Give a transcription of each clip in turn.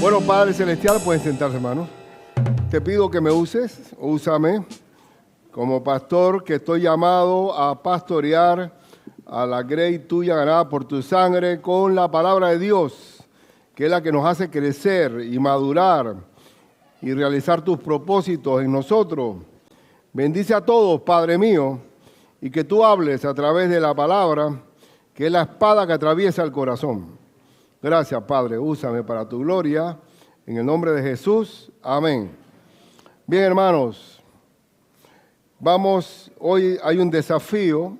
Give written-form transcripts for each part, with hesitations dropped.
Bueno, Padre Celestial, pueden sentarse, hermanos. Te pido que me uses, úsame como pastor, que estoy llamado a pastorear a la grey tuya ganada por tu sangre con la palabra de Dios, que es la que nos hace crecer y madurar y realizar tus propósitos en nosotros. Bendice a todos, Padre mío, y que tú hables a través de la palabra, que es la espada que atraviesa el corazón. Gracias, Padre, úsame para tu gloria, en el nombre de Jesús, amén. Bien, hermanos, hoy hay un desafío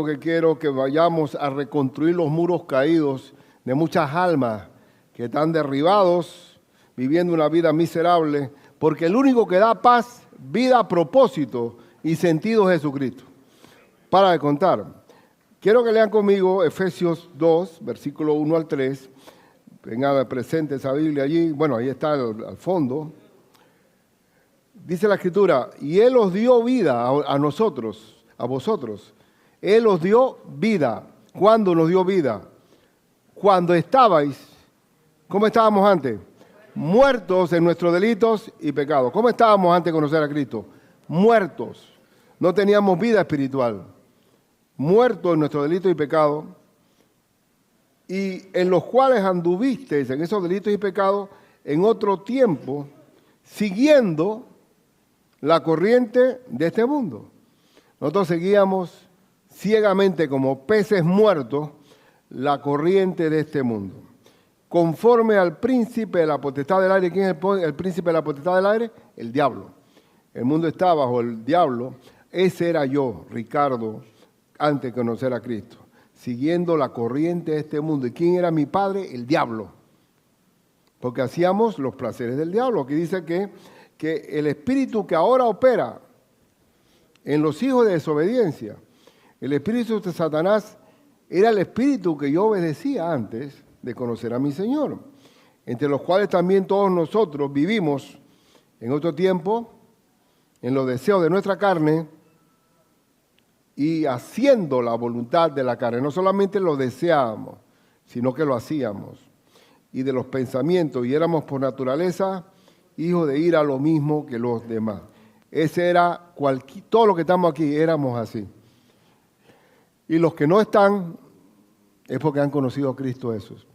que quiero que vayamos a reconstruir los muros caídos de muchas almas que están derribados, viviendo una vida miserable, porque el único que da paz, vida, propósito y sentido es Jesucristo. Para de contar. Quiero que lean conmigo Efesios 2, versículo 1 al 3. Venga, presente esa Biblia allí. Bueno, ahí está al fondo. Dice la Escritura, y Él os dio vida a nosotros, a vosotros. Él os dio vida. ¿Cuándo nos dio vida? Cuando estabais, ¿cómo estábamos antes? Muertos en nuestros delitos y pecados. ¿Cómo estábamos antes de conocer a Cristo? Muertos. No teníamos vida espiritual. Muertos en nuestros delitos y pecados, y en los cuales anduvisteis en esos delitos y pecados en otro tiempo, siguiendo la corriente de este mundo. Nosotros seguíamos ciegamente como peces muertos la corriente de este mundo, conforme al príncipe de la potestad del aire. ¿Quién es el príncipe de la potestad del aire? El diablo. El mundo está bajo el diablo. Ese era yo, Ricardo, antes de conocer a Cristo, siguiendo la corriente de este mundo. ¿Y quién era mi padre? El diablo. Porque hacíamos los placeres del diablo. Aquí dice que el espíritu que ahora opera en los hijos de desobediencia, el espíritu de Satanás, era el espíritu que yo obedecía antes de conocer a mi Señor, entre los cuales también todos nosotros vivimos en otro tiempo, en los deseos de nuestra carne, y haciendo la voluntad de la carne. No solamente lo deseábamos, sino que lo hacíamos. Y de los pensamientos, y éramos por naturaleza hijos de ira, lo mismo que los demás. Ese era, todos los que estamos aquí éramos así. Y los que no están, es porque han conocido a Cristo Jesús.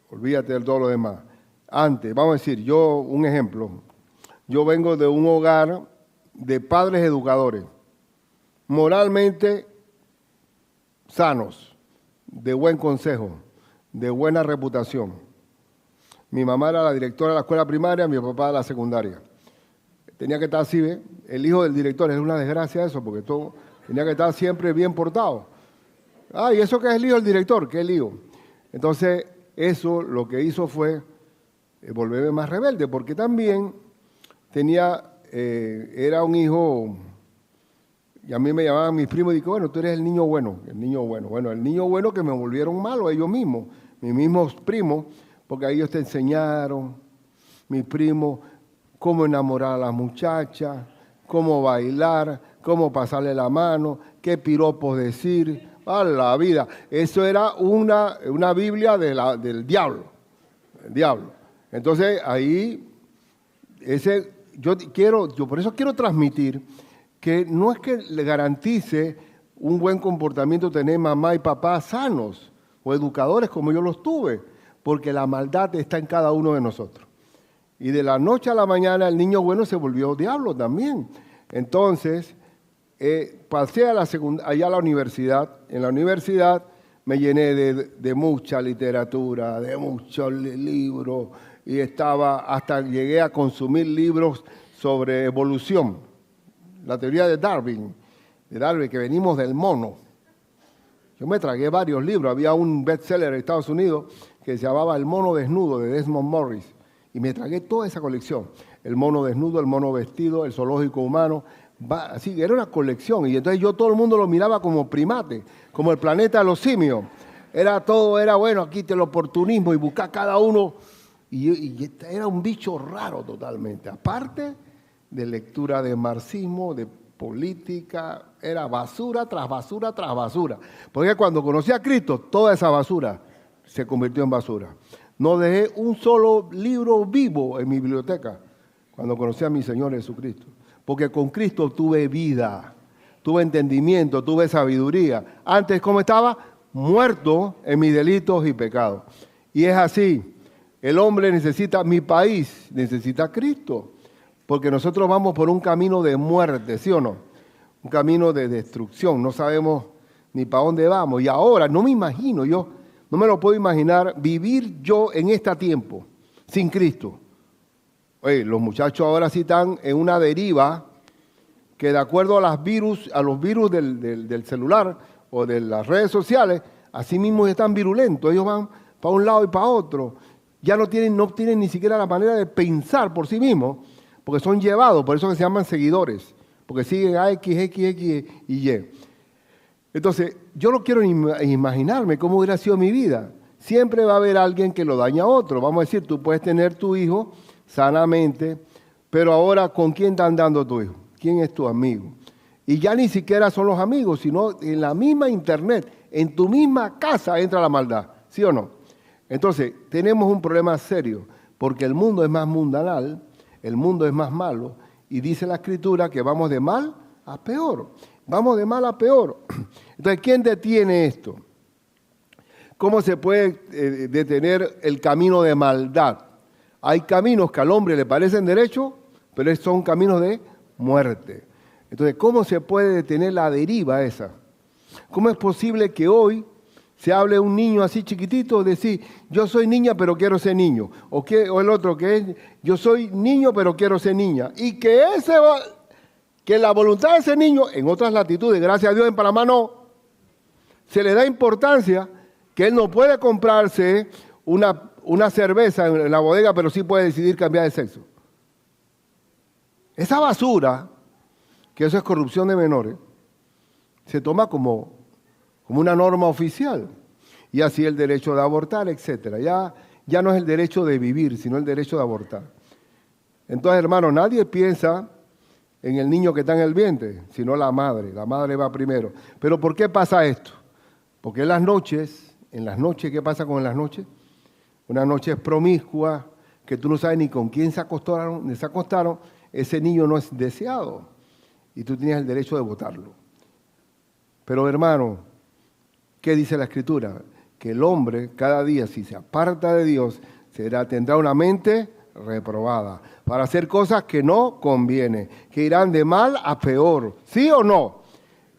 Olvídate de todo lo demás. Antes, vamos a decir, un ejemplo. Yo vengo de un hogar de padres educadores, moralmente sanos, de buen consejo, de buena reputación. Mi mamá era la directora de la escuela primaria, mi papá de la secundaria. Tenía que estar así, ¿ve? El hijo del director, es una desgracia eso, porque todo tenía que estar siempre bien portado. ¿Y eso qué es el hijo del director? ¿Qué lío? Entonces, eso lo que hizo fue volverme más rebelde, porque también era un hijo. Y a mí me llamaban mis primos y dije, bueno, tú eres el niño bueno, el niño bueno. Bueno, el niño bueno que me volvieron malo ellos mismos, mis mismos primos, porque a ellos te enseñaron, mis primos, cómo enamorar a las muchachas, cómo bailar, cómo pasarle la mano, qué piropos decir, a la vida. Eso era una Biblia del diablo, el diablo. Entonces ahí, yo por eso quiero transmitir que no es que le garantice un buen comportamiento tener mamá y papá sanos o educadores como yo los tuve, porque la maldad está en cada uno de nosotros. Y de la noche a la mañana el niño bueno se volvió diablo también. Entonces, pasé allá a la universidad. En la universidad me llené de mucha literatura, de muchos libros, y hasta llegué a consumir libros sobre evolución. La teoría de Darwin, que venimos del mono. Yo me tragué varios libros. Había un bestseller en Estados Unidos que se llamaba El mono desnudo, de Desmond Morris. Y me tragué toda esa colección. El mono desnudo, el mono vestido, el zoológico humano. Así, era una colección. Y entonces todo el mundo lo miraba como primate, como el planeta de los simios. Era bueno, aquí el oportunismo y buscar cada uno. Y era un bicho raro totalmente. Aparte de lectura de marxismo, de política, era basura tras basura tras basura. Porque cuando conocí a Cristo, toda esa basura se convirtió en basura. No dejé un solo libro vivo en mi biblioteca cuando conocí a mi Señor Jesucristo. Porque con Cristo tuve vida, tuve entendimiento, tuve sabiduría. Antes, ¿cómo estaba? Muerto en mis delitos y pecados. Y es así. El hombre necesita, mi país necesita a Cristo. Porque nosotros vamos por un camino de muerte, ¿sí o no? Un camino de destrucción. No sabemos ni para dónde vamos. Y ahora no me imagino, yo no me lo puedo imaginar vivir yo en este tiempo sin Cristo. Oye, los muchachos ahora sí están en una deriva que de acuerdo a los virus del celular o de las redes sociales, así mismo están virulentos. Ellos van para un lado y para otro. Ya no tienen ni siquiera la manera de pensar por sí mismos, porque son llevados, por eso que se llaman seguidores, porque siguen a X, y Y. Entonces, yo no quiero ni imaginarme cómo hubiera sido mi vida. Siempre va a haber alguien que lo daña a otro. Vamos a decir, tú puedes tener tu hijo sanamente, pero ahora, ¿con quién está andando tu hijo? ¿Quién es tu amigo? Y ya ni siquiera son los amigos, sino en la misma internet, en tu misma casa entra la maldad, ¿sí o no? Entonces, tenemos un problema serio, porque el mundo es más mundanal, el mundo es más malo, y dice la Escritura que vamos de mal a peor. Vamos de mal a peor. Entonces, ¿quién detiene esto? ¿Cómo se puede detener el camino de maldad? Hay caminos que al hombre le parecen derechos, pero son caminos de muerte. Entonces, ¿cómo se puede detener la deriva esa? ¿Cómo es posible que hoy se hable de un niño así chiquitito, decir, yo soy niña pero quiero ser niño? O el otro que es, yo soy niño pero quiero ser niña. Y que la voluntad de ese niño, en otras latitudes, gracias a Dios en Panamá no, se le da importancia que él no puede comprarse una cerveza en la bodega, pero sí puede decidir cambiar de sexo. Esa basura, que eso es corrupción de menores, se toma como una norma oficial. Y así el derecho de abortar, etc. Ya no es el derecho de vivir, sino el derecho de abortar. Entonces, hermano, nadie piensa en el niño que está en el vientre, sino la madre. La madre va primero. Pero ¿por qué pasa esto? Porque en las noches, ¿qué pasa con las noches? Una noche promiscua, que tú no sabes ni con quién se acostaron, ese niño no es deseado. Y tú tienes el derecho de votarlo. Pero hermano, ¿qué dice la Escritura? Que el hombre cada día, si se aparta de Dios, tendrá una mente reprobada para hacer cosas que no conviene, que irán de mal a peor. ¿Sí o no?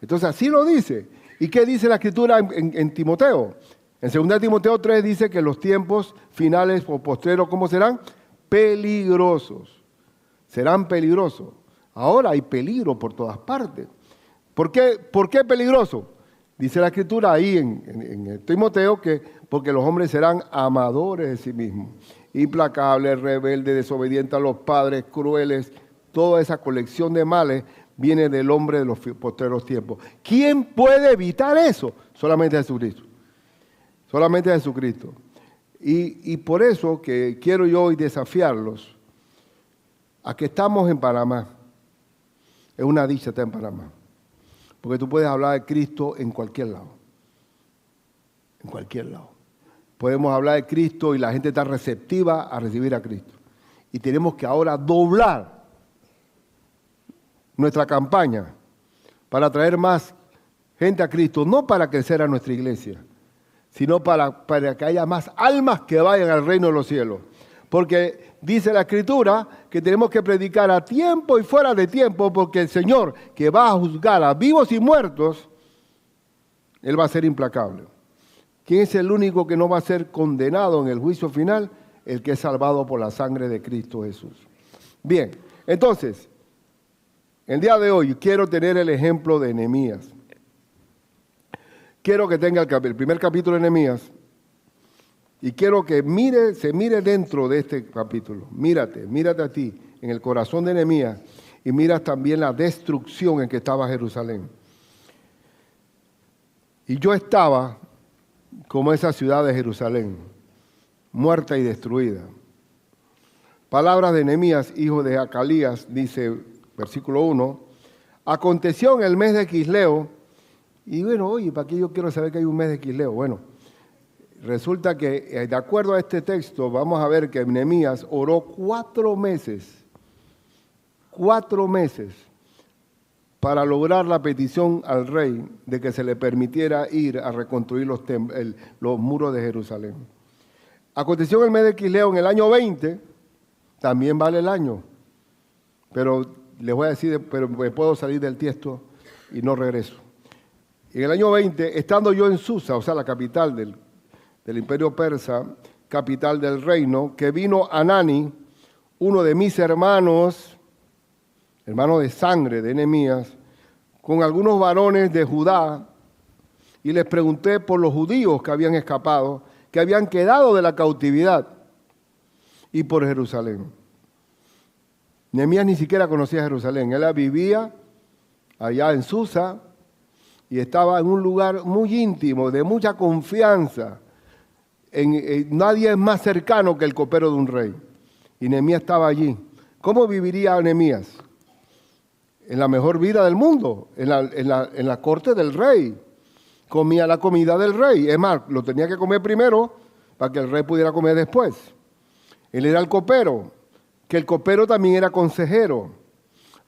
Entonces así lo dice. ¿Y qué dice la Escritura en Timoteo? En 2 Timoteo 3 dice que los tiempos finales o postreros, ¿cómo serán? Peligrosos. Serán peligrosos. Ahora hay peligro por todas partes. ¿Por qué peligroso? Dice la Escritura ahí en Timoteo que porque los hombres serán amadores de sí mismos, implacables, rebeldes, desobedientes a los padres, crueles. Toda esa colección de males viene del hombre de los postreros tiempos. ¿Quién puede evitar eso? Solamente Jesucristo. Solamente Jesucristo. Y por eso que quiero yo hoy desafiarlos a que estamos en Panamá. Es una dicha estar en Panamá. Porque tú puedes hablar de Cristo en cualquier lado. En cualquier lado. Podemos hablar de Cristo y la gente está receptiva a recibir a Cristo. Y tenemos que ahora doblar nuestra campaña para traer más gente a Cristo. No para crecer a nuestra iglesia, sino para que haya más almas que vayan al reino de los cielos. Porque dice la Escritura que tenemos que predicar a tiempo y fuera de tiempo, porque el Señor, que va a juzgar a vivos y muertos, Él va a ser implacable. ¿Quién es el único que no va a ser condenado en el juicio final? El que es salvado por la sangre de Cristo Jesús. Bien, entonces, el día de hoy quiero tener el ejemplo de Nehemías. Quiero que tenga el primer capítulo de Nehemías. Y quiero que se mire dentro de este capítulo. Mírate a ti, en el corazón de Nehemías, y miras también la destrucción en que estaba Jerusalén. Y yo estaba como esa ciudad de Jerusalén, muerta y destruida. Palabras de Nehemías, hijo de Acalías, dice, versículo 1, aconteció en el mes de Quisleo, y bueno, oye, ¿para qué yo quiero saber que hay un mes de Quisleo? Bueno, resulta que, de acuerdo a este texto, vamos a ver que Nehemías oró 4 meses, 4 meses, para lograr la petición al rey de que se le permitiera ir a reconstruir los muros de Jerusalén. Aconteció en el mes de Quisleo, en el año 20, también vale el año, pero les voy a decir, pero me puedo salir del texto y no regreso. En el año 20, estando yo en Susa, o sea, la capital del imperio persa, capital del reino, que vino Hanani, uno de mis hermanos de sangre de Nehemías, con algunos varones de Judá, y les pregunté por los judíos que habían escapado, que habían quedado de la cautividad, y por Jerusalén. Nehemías ni siquiera conocía Jerusalén, él vivía allá en Susa, y estaba en un lugar muy íntimo, de mucha confianza. Nadie es más cercano que el copero de un rey. Y Nehemías estaba allí. ¿Cómo viviría Nehemías? En la mejor vida del mundo, en la corte del rey. Comía la comida del rey. Es más, lo tenía que comer primero para que el rey pudiera comer después. Él era el copero, que el copero también era consejero,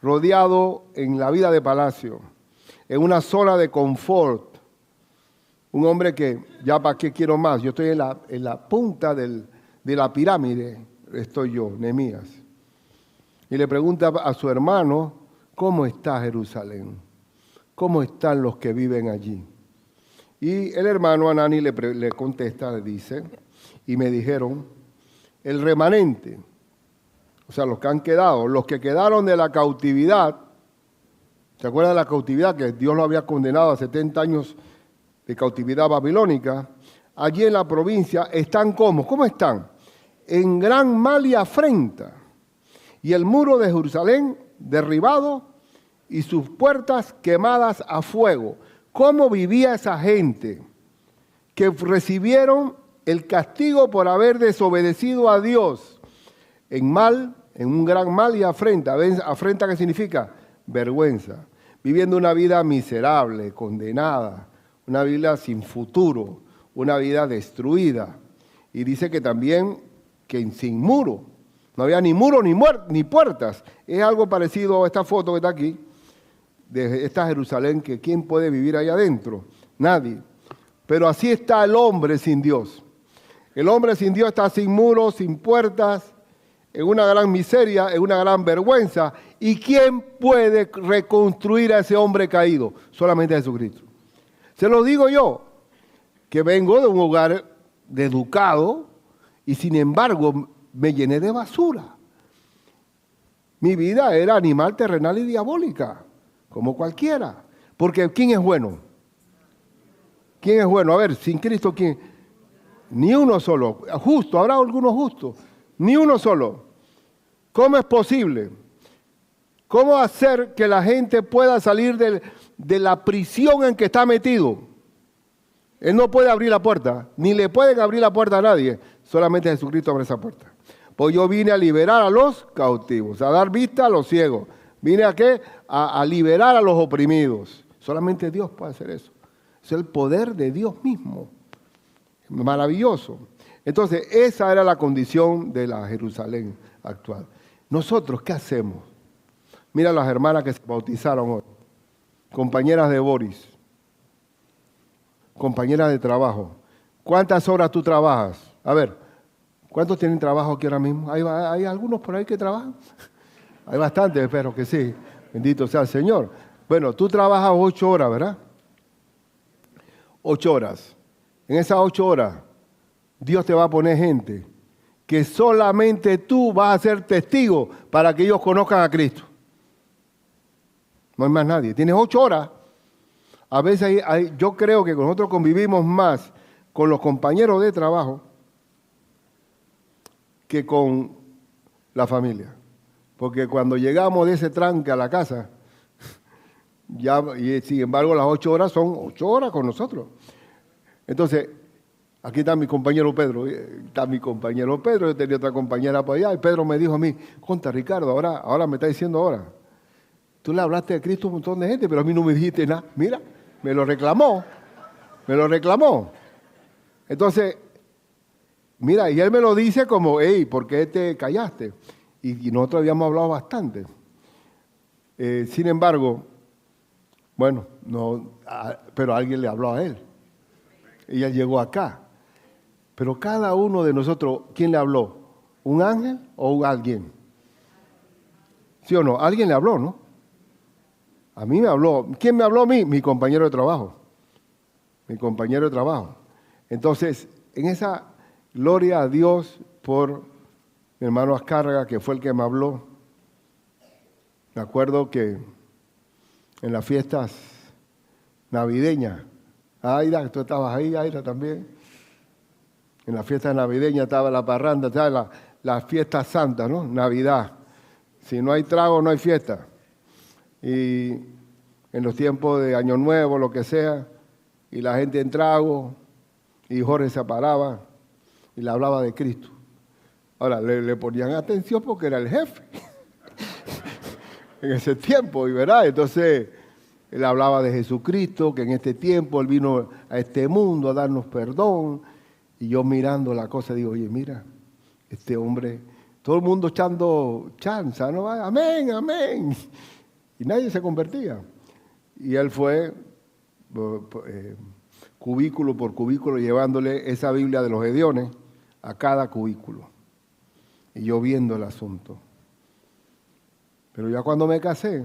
rodeado en la vida de palacio, en una zona de confort. Un hombre que, ya para qué quiero más, yo estoy en la punta de la pirámide, estoy yo, Nehemías. Y le pregunta a su hermano, ¿cómo está Jerusalén? ¿Cómo están los que viven allí? Y el hermano Hanani le contesta, le dice, y me dijeron, el remanente, o sea, los que han quedado, los que quedaron de la cautividad, ¿se acuerdan de la cautividad que Dios lo había condenado a 70 años de cautividad babilónica? Allí en la provincia están ¿cómo están? En gran mal y afrenta. Y el muro de Jerusalén derribado y sus puertas quemadas a fuego. ¿Cómo vivía esa gente que recibieron el castigo por haber desobedecido a Dios? En un gran mal y afrenta. ¿Afrenta qué significa? Vergüenza. Viviendo una vida miserable, condenada, una vida sin futuro, una vida destruida. Y dice que también sin muro. No había ni muro ni puertas. Es algo parecido a esta foto que está aquí, de esta Jerusalén, que ¿quién puede vivir allá adentro? Nadie. Pero así está el hombre sin Dios. El hombre sin Dios está sin muros, sin puertas, en una gran miseria, en una gran vergüenza. ¿Y quién puede reconstruir a ese hombre caído? Solamente Jesucristo. Se lo digo yo, que vengo de un hogar educado y sin embargo me llené de basura. Mi vida era animal, terrenal y diabólica, como cualquiera. Porque ¿quién es bueno? ¿Quién es bueno? A ver, sin Cristo, ¿quién? Ni uno solo. Justo, habrá algunos justos. Ni uno solo. ¿Cómo es posible? ¿Cómo hacer que la gente pueda salir de la prisión en que está metido? Él no puede abrir la puerta, ni le pueden abrir la puerta a nadie. Solamente Jesucristo abre esa puerta. Pues yo vine a liberar a los cautivos, a dar vista a los ciegos. Vine a ¿qué? A liberar a los oprimidos. Solamente Dios puede hacer eso. Es el poder de Dios mismo. Maravilloso. Entonces, esa era la condición de la Jerusalén actual. Nosotros, ¿qué hacemos? Mira las hermanas que se bautizaron hoy. Compañeras de Boris. Compañeras de trabajo. ¿Cuántas horas tú trabajas? A ver, ¿cuántos tienen trabajo aquí ahora mismo? ¿Hay algunos por ahí que trabajan? Hay bastantes, espero que sí. Bendito sea el Señor. Bueno, tú trabajas 8 horas, ¿verdad? 8 horas. En esas 8 horas, Dios te va a poner gente que solamente tú vas a ser testigo para que ellos conozcan a Cristo. No hay más nadie. Tienes 8 horas. A veces yo creo que nosotros convivimos más con los compañeros de trabajo que con la familia. Porque cuando llegamos de ese tranque a la casa, y sin embargo las 8 horas son 8 horas con nosotros. Entonces, aquí está mi compañero Pedro. Yo tenía otra compañera por allá, y Pedro me dijo a mí, conta Ricardo, ahora me está diciendo ahora. Tú le hablaste de Cristo a un montón de gente, pero a mí no me dijiste nada. Mira, me lo reclamó. Entonces, mira, y él me lo dice como, hey, ¿por qué te callaste? Y nosotros habíamos hablado bastante. Sin embargo, bueno, pero alguien le habló a él. Y él llegó acá. Pero cada uno de nosotros, ¿quién le habló? ¿Un ángel o alguien? ¿Sí o no? Alguien le habló, ¿no? A mí me habló. ¿Quién me habló a mí? Mi compañero de trabajo. Mi compañero de trabajo. Entonces, en esa gloria a Dios por mi hermano Azcárraga, que fue el que me habló. Me acuerdo que en las fiestas navideñas, Aira, tú estabas ahí, Aira también. En las fiestas navideñas estaba la parranda, estaba la fiesta santa, ¿no? Navidad. Si no hay trago, no hay fiesta. Y en los tiempos de Año Nuevo, lo que sea, y la gente en trago, y Jorge se paraba y le hablaba de Cristo. Ahora, le ponían atención porque era el jefe en ese tiempo, y ¿verdad? Entonces, él hablaba de Jesucristo, que en este tiempo Él vino a este mundo a darnos perdón. Y yo mirando la cosa digo, oye, mira, este hombre, todo el mundo echando chanza, ¿no? Amén, amén. Y nadie se convertía. Y él fue cubículo por cubículo llevándole esa Biblia de los Gediones a cada cubículo. Y yo viendo el asunto. Pero ya cuando me casé,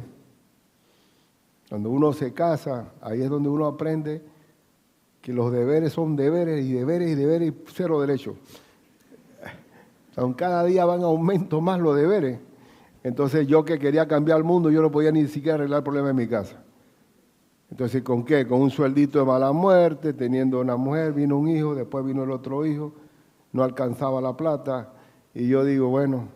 cuando uno se casa, ahí es donde uno aprende que los deberes son deberes y deberes y deberes y cero derechos. Aunque cada día van a aumento más los deberes. Entonces yo que quería cambiar el mundo, yo no podía ni siquiera arreglar el problema en mi casa. Entonces, ¿con qué? Con un sueldito de mala muerte, teniendo una mujer, vino un hijo, después vino el otro hijo, no alcanzaba la plata. Y yo digo, bueno,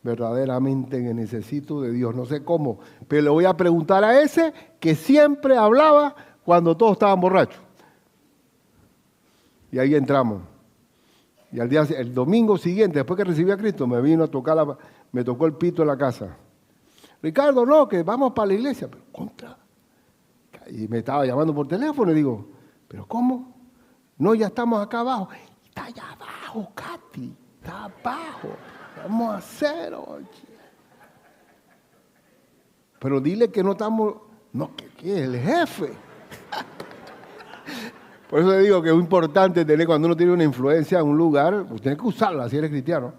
verdaderamente que necesito de Dios, no sé cómo, pero le voy a preguntar a ese que siempre hablaba cuando todos estaban borrachos. Y ahí entramos. Y el domingo siguiente, después que recibí a Cristo, me vino a tocar, me tocó el pito en la casa. Ricardo, no, que vamos para la iglesia. Pero contra. Y me estaba llamando por teléfono y digo, ¿pero cómo? No, ya estamos acá abajo. Está allá abajo, Katy, está abajo. Vamos a hacer, oye. Pero dile que no estamos, no, que es el jefe. Por eso le digo que es importante tener, cuando uno tiene una influencia en un lugar, pues tiene que usarla si eres cristiano.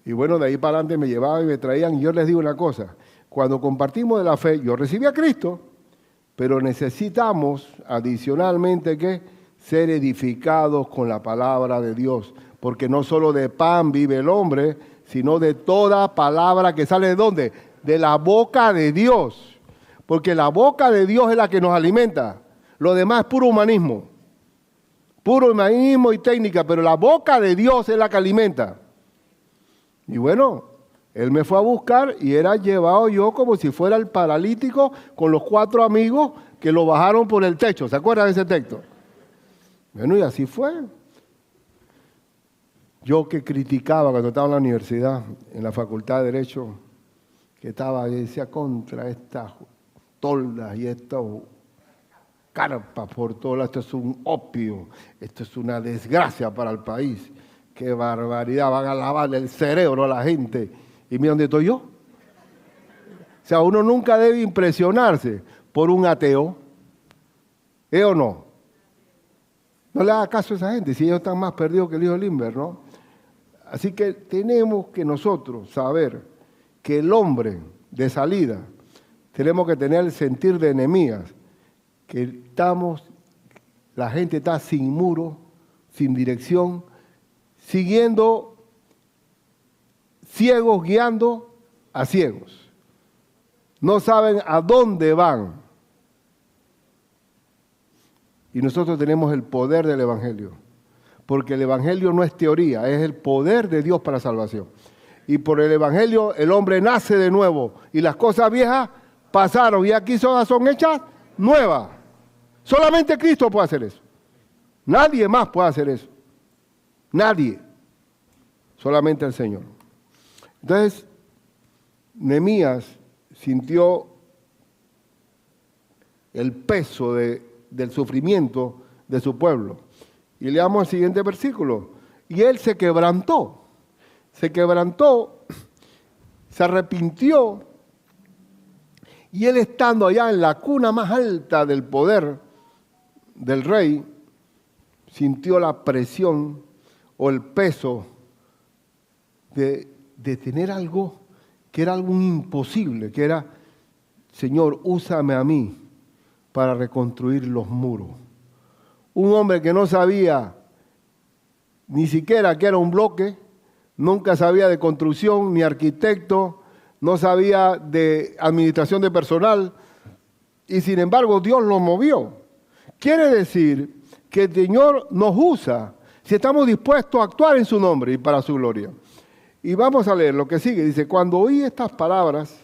Y bueno, de ahí para adelante me llevaban y me traían. Y yo les digo una cosa, cuando compartimos de la fe, yo recibí a Cristo, pero necesitamos adicionalmente que ser edificados con la palabra de Dios. Porque no solo de pan vive el hombre, sino de toda palabra que sale ¿de dónde? De la boca de Dios. Porque la boca de Dios es la que nos alimenta. Lo demás es puro humanismo y técnica, pero la boca de Dios es la que alimenta. Y bueno, él me fue a buscar y era llevado yo como si fuera el paralítico con los 4 amigos que lo bajaron por el techo. ¿Se acuerdan de ese texto? Bueno, y así fue. Yo que criticaba cuando estaba en la universidad, en la Facultad de Derecho, que estaba y decía contra estas toldas y estos carpas por todo lado, esto es un opio, esto es una desgracia para el país. Qué barbaridad, van a lavarle el cerebro a la gente. Y mira dónde estoy yo. O sea, uno nunca debe impresionarse por un ateo. ¿Eh o no? No le haga caso a esa gente, si ellos están más perdidos que el hijo de Limber, ¿no? Así que tenemos que nosotros saber que el hombre de salida, tenemos que tener el sentir de Nehemías, que la gente está sin muro, sin dirección, siguiendo ciegos, guiando a ciegos. No saben a dónde van. Y nosotros tenemos el poder del Evangelio. Porque el Evangelio no es teoría, es el poder de Dios para salvación. Y por el Evangelio el hombre nace de nuevo. Y las cosas viejas pasaron y aquí son hechas nuevas. Solamente Cristo puede hacer eso. Nadie más puede hacer eso. Nadie. Solamente el Señor. Entonces, Nehemías sintió el peso del sufrimiento de su pueblo. Y leamos el siguiente versículo. y él se quebrantó, se arrepintió, y él estando allá en la cuna más alta del poder del rey, sintió la presión o el peso de tener algo que era algo imposible, que era, Señor, úsame a mí para reconstruir los muros. Un hombre que no sabía ni siquiera que era un bloque, nunca sabía de construcción, ni arquitecto, no sabía de administración de personal, y sin embargo Dios lo movió. Quiere decir que el Señor nos usa si estamos dispuestos a actuar en su nombre y para su gloria. Y vamos a leer lo que sigue. Dice, cuando oí estas palabras,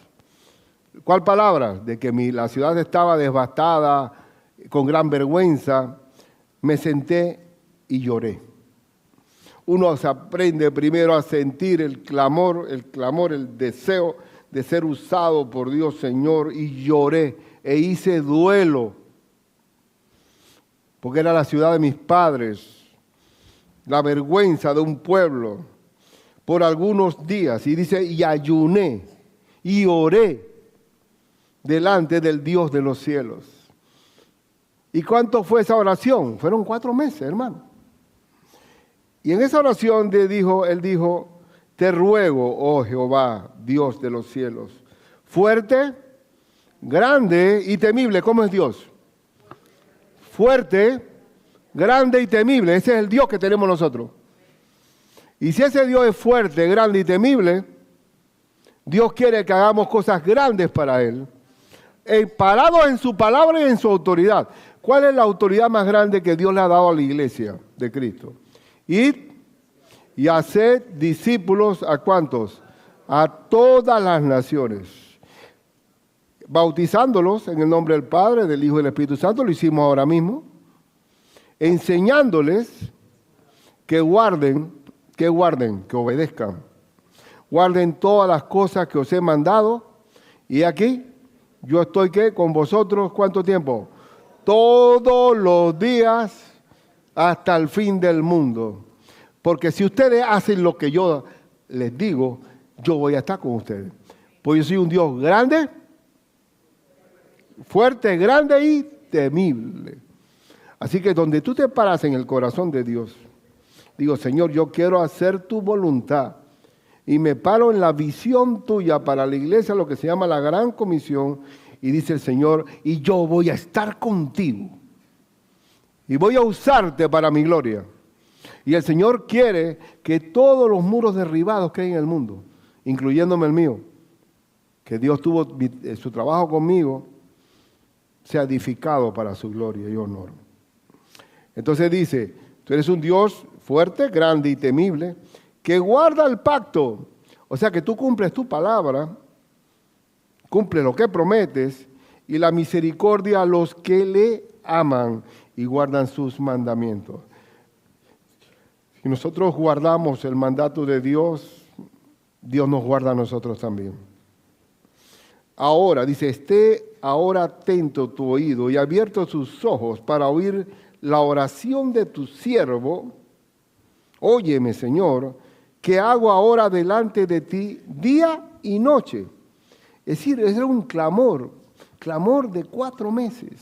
¿cuál palabra? De que la ciudad estaba devastada, con gran vergüenza, me senté y lloré. Uno se aprende primero a sentir el clamor, el deseo de ser usado por Dios, Señor, y lloré e hice duelo, porque era la ciudad de mis padres, la vergüenza de un pueblo, por algunos días. Y dice, y ayuné y oré delante del Dios de los cielos. ¿Y cuánto fue esa oración? Fueron 4 meses, hermano. Y en esa oración él dijo, te ruego, oh Jehová, Dios de los cielos, fuerte, grande y temible. ¿Cómo es Dios? Fuerte, grande y temible. Ese es el Dios que tenemos nosotros. Y si ese Dios es fuerte, grande y temible, Dios quiere que hagamos cosas grandes para Él, parados en su palabra y en su autoridad. ¿Cuál es la autoridad más grande que Dios le ha dado a la iglesia de Cristo? Id y haced discípulos, ¿a cuántos? A todas las naciones, bautizándolos en el nombre del Padre, del Hijo y del Espíritu Santo, lo hicimos ahora mismo, enseñándoles que obedezcan, guarden todas las cosas que os he mandado, y aquí yo estoy con vosotros, ¿cuánto tiempo? Todos los días hasta el fin del mundo. Porque si ustedes hacen lo que yo les digo, yo voy a estar con ustedes. Pues yo soy un Dios grande, fuerte, grande y temible. Así que donde tú te paras en el corazón de Dios, digo, Señor, yo quiero hacer tu voluntad. Y me paro en la visión tuya para la iglesia, lo que se llama la Gran Comisión. Y dice el Señor, y yo voy a estar contigo. Y voy a usarte para mi gloria. Y el Señor quiere que todos los muros derribados que hay en el mundo, incluyéndome el mío, que Dios tuvo su trabajo conmigo, sea edificado para su gloria y honor. Entonces dice, tú eres un Dios fuerte, grande y temible, que guarda el pacto. O sea que tú cumples tu palabra, cumples lo que prometes, y la misericordia a los que le aman y guardan sus mandamientos. Si nosotros guardamos el mandato de Dios, Dios nos guarda a nosotros también. Ahora, dice, esté ahora atento tu oído y abierto tus ojos para oír la oración de tu siervo. Óyeme, Señor, que hago ahora delante de ti día y noche. Es decir, era un clamor de 4 meses.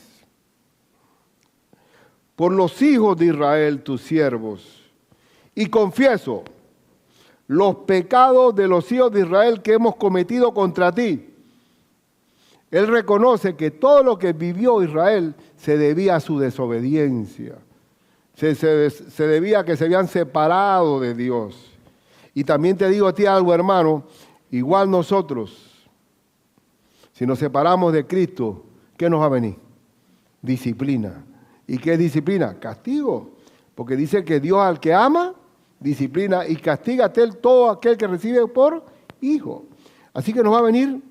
Por los hijos de Israel, tus siervos. Y confieso los pecados de los hijos de Israel que hemos cometido contra ti. Él reconoce que todo lo que vivió Israel se debía a su desobediencia. Se debía a que se habían separado de Dios. Y también te digo a ti algo, hermano, igual nosotros, si nos separamos de Cristo, ¿qué nos va a venir? Disciplina. ¿Y qué es disciplina? Castigo. Porque dice que Dios al que ama, disciplina y castiga a todo aquel que recibe por hijo. Así que nos va a venir,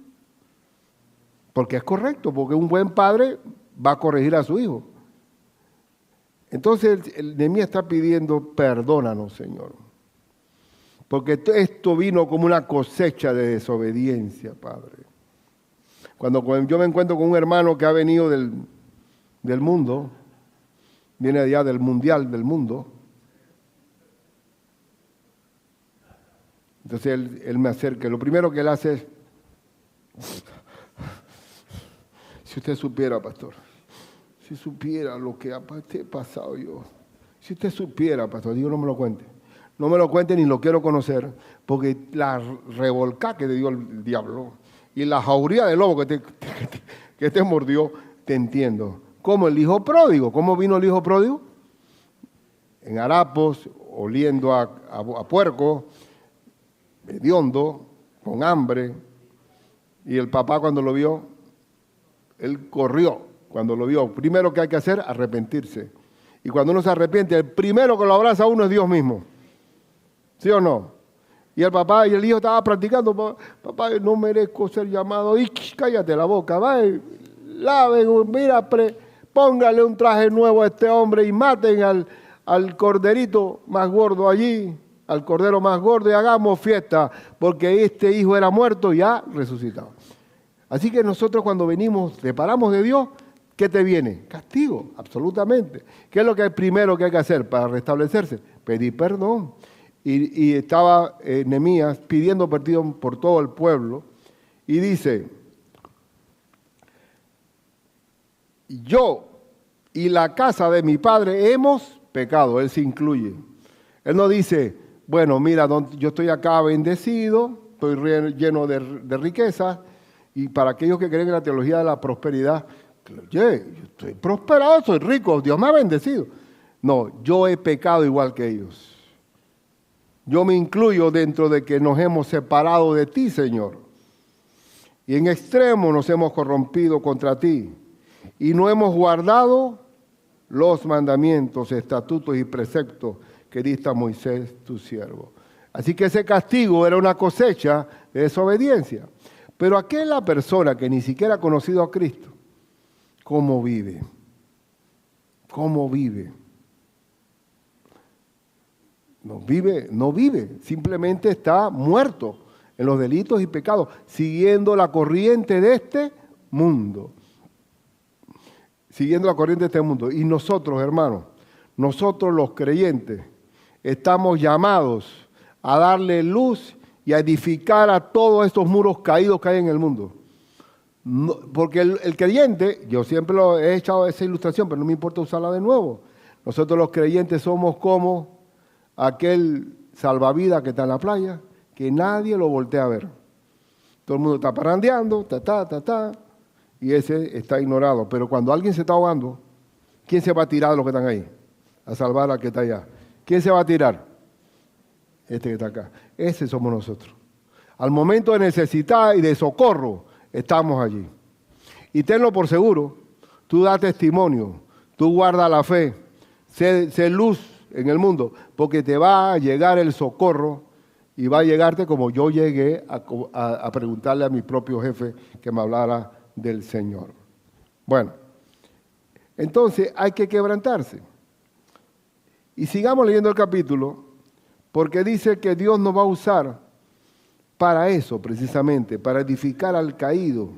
porque es correcto, porque un buen padre va a corregir a su hijo. Entonces el Nehemías está pidiendo, perdónanos, Señor. Porque esto vino como una cosecha de desobediencia, Padre. Cuando yo me encuentro con un hermano que ha venido del mundo, viene allá del mundial del mundo, Entonces él me acerca. Lo primero que él hace es, si usted supiera, pastor, si supiera lo que ha pasado yo, si usted supiera, pastor, digo, no me lo cuente. No me lo cuente ni lo quiero conocer, porque la revolcada que te dio el diablo y la jauría del lobo que te mordió, te entiendo. Como el hijo pródigo. ¿Cómo vino el hijo pródigo? En harapos, oliendo a puerco, hediondo, con hambre. Y el papá cuando lo vio, él corrió cuando lo vio. Primero que hay que hacer, arrepentirse. Y cuando uno se arrepiente, el primero que lo abraza a uno es Dios mismo. ¿Sí o no? Y el papá y el hijo estaban practicando. Papá, no merezco ser llamado. Y cállate la boca, va, laven, mira, póngale un traje nuevo a este hombre y maten al corderito más gordo allí, al cordero más gordo, y hagamos fiesta, porque este hijo era muerto y ha resucitado. Así que nosotros cuando venimos, separamos de Dios, ¿qué te viene? Castigo, absolutamente. ¿Qué es lo que primero que hay que hacer para restablecerse? Pedir perdón. Y estaba Nehemías pidiendo perdón por todo el pueblo y dice, yo y la casa de mi padre hemos pecado. Él se incluye. Él no dice, bueno, mira, yo estoy acá bendecido, estoy lleno de riquezas, y para aquellos que creen en la teología de la prosperidad, yo estoy prosperado, soy rico, Dios me ha bendecido. No, yo he pecado igual que ellos. Yo me incluyo dentro de que nos hemos separado de ti, Señor. Y en extremo nos hemos corrompido contra ti. Y no hemos guardado los mandamientos, estatutos y preceptos que diste a Moisés, tu siervo. Así que ese castigo era una cosecha de desobediencia. Pero aquella persona que ni siquiera ha conocido a Cristo, ¿cómo vive? ¿Cómo vive? No vive, simplemente está muerto en los delitos y pecados, siguiendo la corriente de este mundo. Siguiendo la corriente de este mundo. Y nosotros, hermanos, nosotros los creyentes, estamos llamados a darle luz y a edificar a todos estos muros caídos que hay en el mundo. No, porque el creyente, yo siempre lo he echado esa ilustración, pero no me importa usarla de nuevo. Nosotros los creyentes somos como aquel salvavidas que está en la playa, que nadie lo voltea a ver. Todo el mundo está parrandeando, y ese está ignorado. Pero cuando alguien se está ahogando, ¿quién se va a tirar de los que están ahí? A salvar al que está allá. ¿Quién se va a tirar? Este que está acá. Ese somos nosotros. Al momento de necesidad y de socorro, estamos allí. Y tenlo por seguro, tú da testimonio, tú guarda la fe, sé luz en el mundo, porque te va a llegar el socorro y va a llegarte como yo llegué a preguntarle a mi propio jefe que me hablara del Señor. Bueno, entonces hay que quebrantarse. Y sigamos leyendo el capítulo, porque dice que Dios nos va a usar para eso precisamente, para edificar al caído.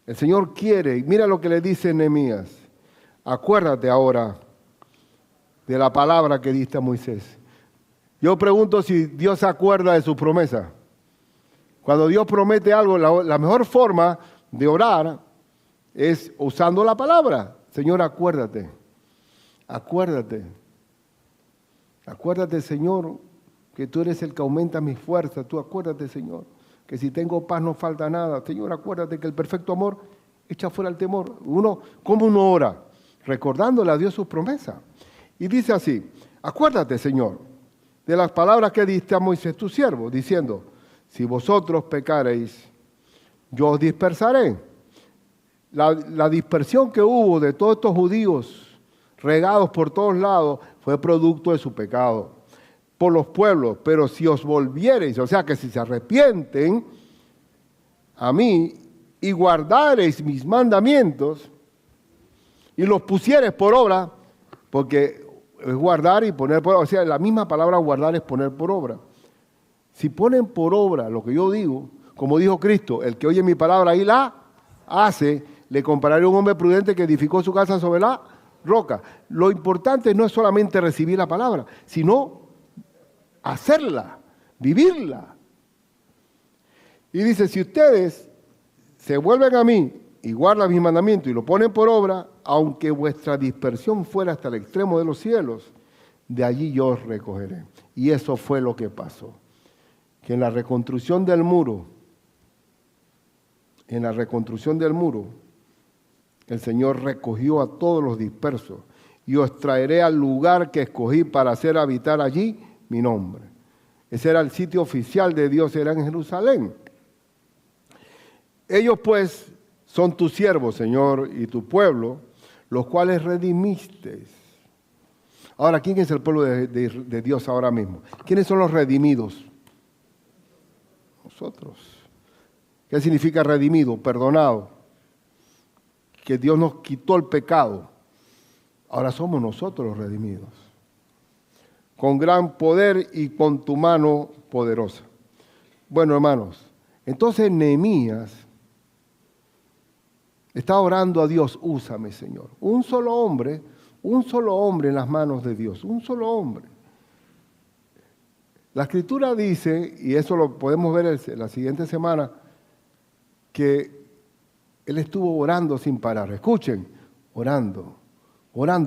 El Señor quiere, y mira lo que le dice Nehemías, acuérdate ahora de la palabra que diste a Moisés. Yo pregunto si Dios se acuerda de su promesa. Cuando Dios promete algo, la mejor forma de orar es usando la palabra. Señor, acuérdate. Acuérdate. Acuérdate, Señor, que tú eres el que aumenta mis fuerzas. Tú acuérdate, Señor, que si tengo paz no falta nada. Señor, acuérdate que el perfecto amor echa fuera el temor. ¿Cómo uno ora? Recordándole a Dios sus promesas. Y dice así, acuérdate, Señor, de las palabras que diste a Moisés tu siervo, diciendo, si vosotros pecareis, yo os dispersaré. La dispersión que hubo de todos estos judíos regados por todos lados fue producto de su pecado por los pueblos. Pero si os volviereis, o sea que si se arrepienten a mí y guardareis mis mandamientos y los pusiereis por obra, porque es guardar y poner por obra, o sea, la misma palabra guardar es poner por obra. Si ponen por obra lo que yo digo, como dijo Cristo, el que oye mi palabra y la hace, le compararé a un hombre prudente que edificó su casa sobre la roca. Lo importante no es solamente recibir la palabra, sino hacerla, vivirla. Y dice, si ustedes se vuelven a mí y guardan mis mandamientos y lo ponen por obra, aunque vuestra dispersión fuera hasta el extremo de los cielos, de allí yo os recogeré. Y eso fue lo que pasó. Que en la reconstrucción del muro, el Señor recogió a todos los dispersos y os traeré al lugar que escogí para hacer habitar allí mi nombre. Ese era el sitio oficial de Dios, era en Jerusalén. Ellos pues son tus siervos, Señor, y tu pueblo, los cuales redimiste. Ahora, ¿quién es el pueblo de Dios ahora mismo? ¿Quiénes son los redimidos? Nosotros. ¿Qué significa redimido? Perdonado. Que Dios nos quitó el pecado. Ahora somos nosotros los redimidos. Con gran poder y con tu mano poderosa. Bueno, hermanos, entonces Nehemías está orando a Dios, úsame, Señor. Un solo hombre en las manos de Dios, un solo hombre. La Escritura dice, y eso lo podemos ver la siguiente semana, que él estuvo orando sin parar. Escuchen, orando,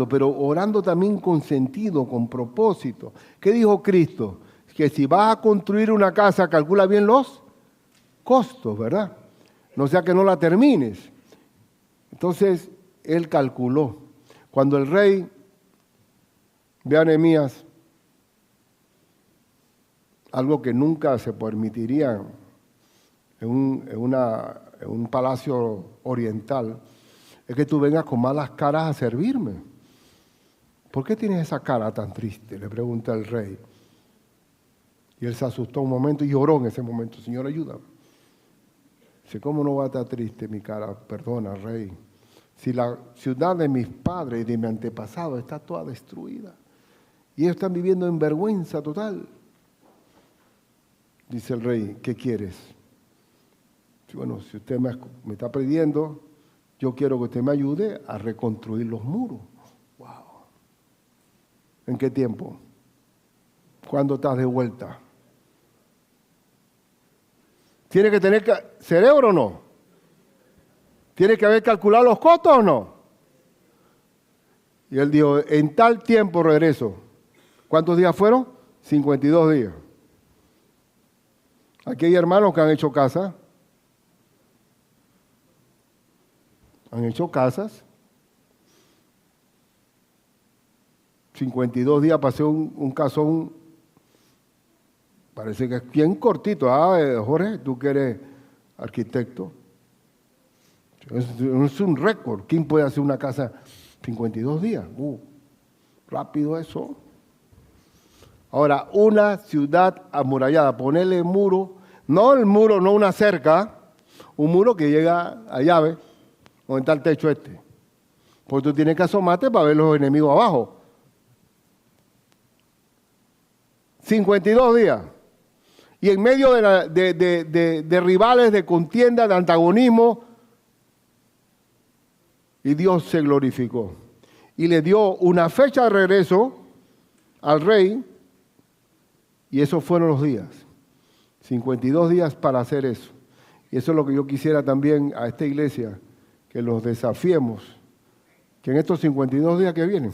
pero orando también con sentido, con propósito. ¿Qué dijo Cristo? Que si vas a construir una casa, calcula bien los costos, ¿verdad? No sea que no la termines. Entonces, él calculó. Cuando el rey ve a Nehemías, algo que nunca se permitiría en un palacio oriental, es que tú vengas con malas caras a servirme. ¿Por qué tienes esa cara tan triste?, le pregunta el rey. Y él se asustó un momento y lloró en ese momento. Señor, ayúdame. Dice, ¿cómo no va a estar triste mi cara? Perdona, rey. Si la ciudad de mis padres y de mi antepasado está toda destruida y ellos están viviendo en vergüenza total. Dice el rey, ¿qué quieres? Bueno, si usted me está pidiendo, yo quiero que usted me ayude a reconstruir los muros. ¡Wow! ¿En qué tiempo? ¿Cuándo estás de vuelta? ¿Tiene que tener cerebro o no? ¿Tiene que haber calculado los costos o no? Y él dijo, en tal tiempo regreso. ¿Cuántos días fueron? 52 días. Aquí hay hermanos que han hecho casa. Han hecho casas. 52 días pasé un casón. Parece que es bien cortito. Jorge, tú que eres arquitecto. Es un récord. ¿Quién puede hacer una casa 52 días? Rápido eso. Ahora, una ciudad amurallada, ponerle muro, no el muro, no una cerca, un muro que llega a llave, donde está el techo este. Porque tú tienes que asomarte para ver los enemigos abajo. 52 días. Y en medio de rivales, de contienda, de antagonismo, y Dios se glorificó. Y le dio una fecha de regreso al rey, y esos fueron los días. 52 días para hacer eso. Y eso es lo que yo quisiera también a esta iglesia, que los desafiemos, que en estos 52 días que vienen,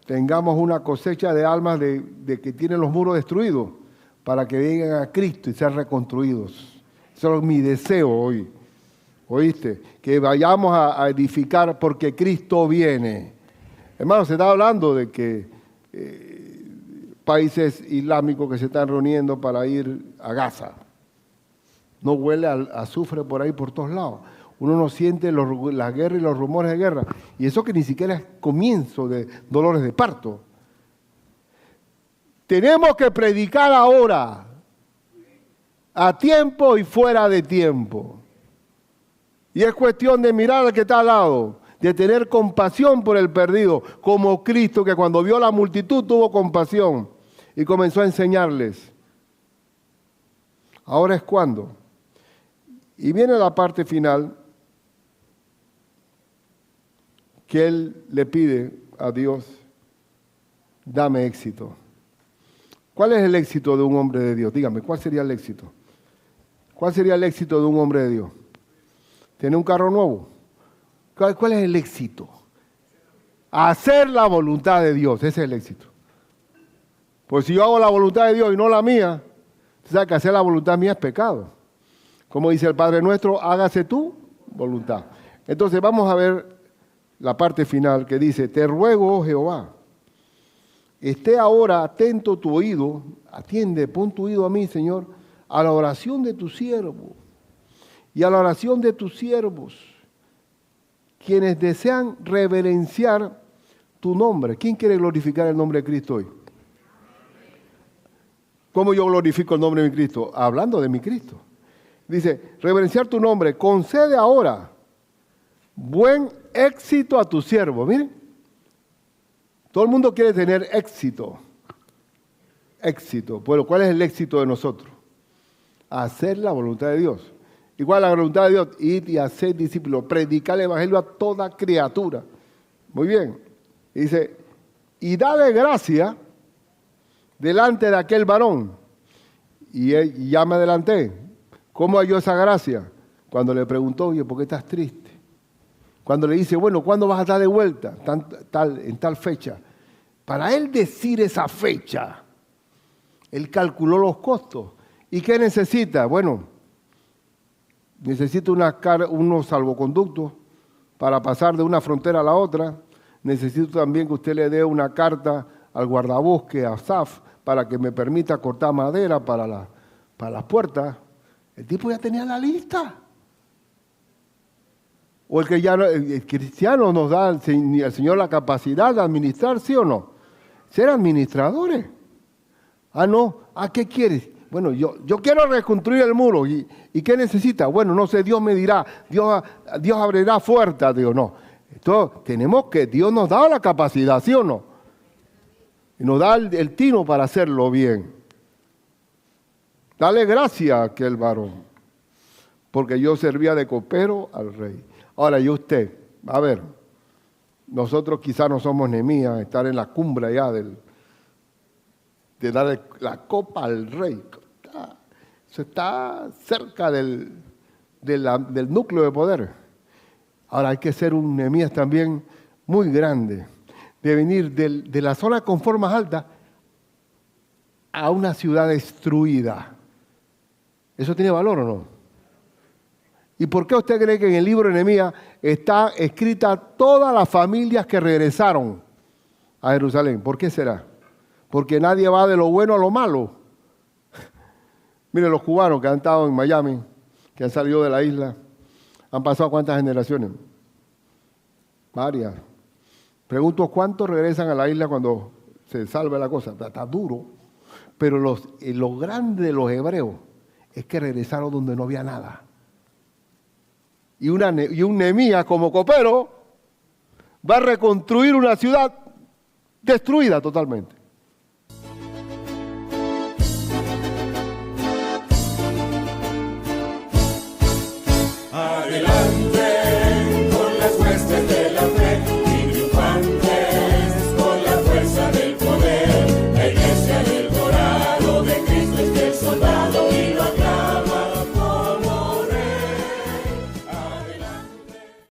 tengamos una cosecha de almas de que tienen los muros destruidos, para que vengan a Cristo y sean reconstruidos. Eso es mi deseo hoy. ¿Oíste? Que vayamos a edificar porque Cristo viene. Hermanos, se está hablando de que países islámicos que se están reuniendo para ir a Gaza. No huele a azufre por ahí por todos lados. Uno no siente la guerra y los rumores de guerra. Y eso que ni siquiera es comienzo de dolores de parto. Tenemos que predicar ahora, a tiempo y fuera de tiempo. Y es cuestión de mirar al que está al lado, de tener compasión por el perdido, como Cristo, que cuando vio la multitud tuvo compasión y comenzó a enseñarles. Ahora es cuando. Y viene la parte final que él le pide a Dios, dame éxito. ¿Cuál es el éxito de un hombre de Dios? Dígame, ¿cuál sería el éxito? ¿Cuál sería el éxito de un hombre de Dios? ¿Tiene un carro nuevo? ¿Cuál es el éxito? Hacer la voluntad de Dios, ese es el éxito. Pues si yo hago la voluntad de Dios y no la mía, tú sabes que hacer la voluntad mía es pecado. Como dice el Padre nuestro, hágase tu voluntad. Entonces vamos a ver la parte final que dice, te ruego, oh Jehová, esté ahora atento tu oído, atiende, pon tu oído a mí, Señor, a la oración de tu siervo y a la oración de tus siervos, quienes desean reverenciar tu nombre. ¿Quién quiere glorificar el nombre de Cristo hoy? ¿Cómo yo glorifico el nombre de mi Cristo? Hablando de mi Cristo. Dice, reverenciar tu nombre, concede ahora buen éxito a tu siervo. Miren, todo el mundo quiere tener éxito. Éxito. Bueno, ¿cuál es el éxito de nosotros? Hacer la voluntad de Dios. Igual la voluntad de Dios, ir y hacer discípulos, predicar el evangelio a toda criatura. Muy bien. Dice, y dale gracia delante de aquel varón. Y ya me adelanté. ¿Cómo halló esa gracia? Cuando le preguntó, oye, ¿por qué estás triste? Cuando le dice, bueno, ¿cuándo vas a estar de vuelta? En tal fecha. Para él decir esa fecha, él calculó los costos. ¿Y qué necesita? Bueno, necesita unos salvoconductos para pasar de una frontera a la otra. Necesito también que usted le dé una carta al guardabosque, a SAF, para que me permita cortar madera para las puertas. El tipo ya tenía la lista. O el cristiano nos da al Señor la capacidad de administrar, ¿sí o no? Ser administradores. Ah, no. Ah, ¿qué quieres? Bueno, yo quiero reconstruir el muro. ¿Y qué necesita? Bueno, no sé, Dios me dirá. Dios abrirá puertas. Digo, no. Esto, Dios nos da la capacidad, ¿sí o no? Y nos da el tino para hacerlo bien. Dale gracia a aquel varón, porque yo servía de copero al rey. Ahora, y usted, a ver, nosotros quizás no somos Nehemías, estar en la cumbre allá de dar la copa al rey. Eso está cerca del núcleo de poder. Ahora hay que ser un Nehemías también muy grande, de venir de la zona con formas altas a una ciudad destruida. ¿Eso tiene valor o no? ¿Y por qué usted cree que en el libro de Nehemías está escrita todas las familias que regresaron a Jerusalén? ¿Por qué será? Porque nadie va de lo bueno a lo malo. Miren, los cubanos que han estado en Miami, que han salido de la isla, han pasado ¿cuántas generaciones? Varias. Pregunto, ¿cuántos regresan a la isla cuando se salve la cosa? Está duro. Pero lo grande de los hebreos es que regresaron donde no había nada. Y un Nehemías como copero va a reconstruir una ciudad destruida totalmente.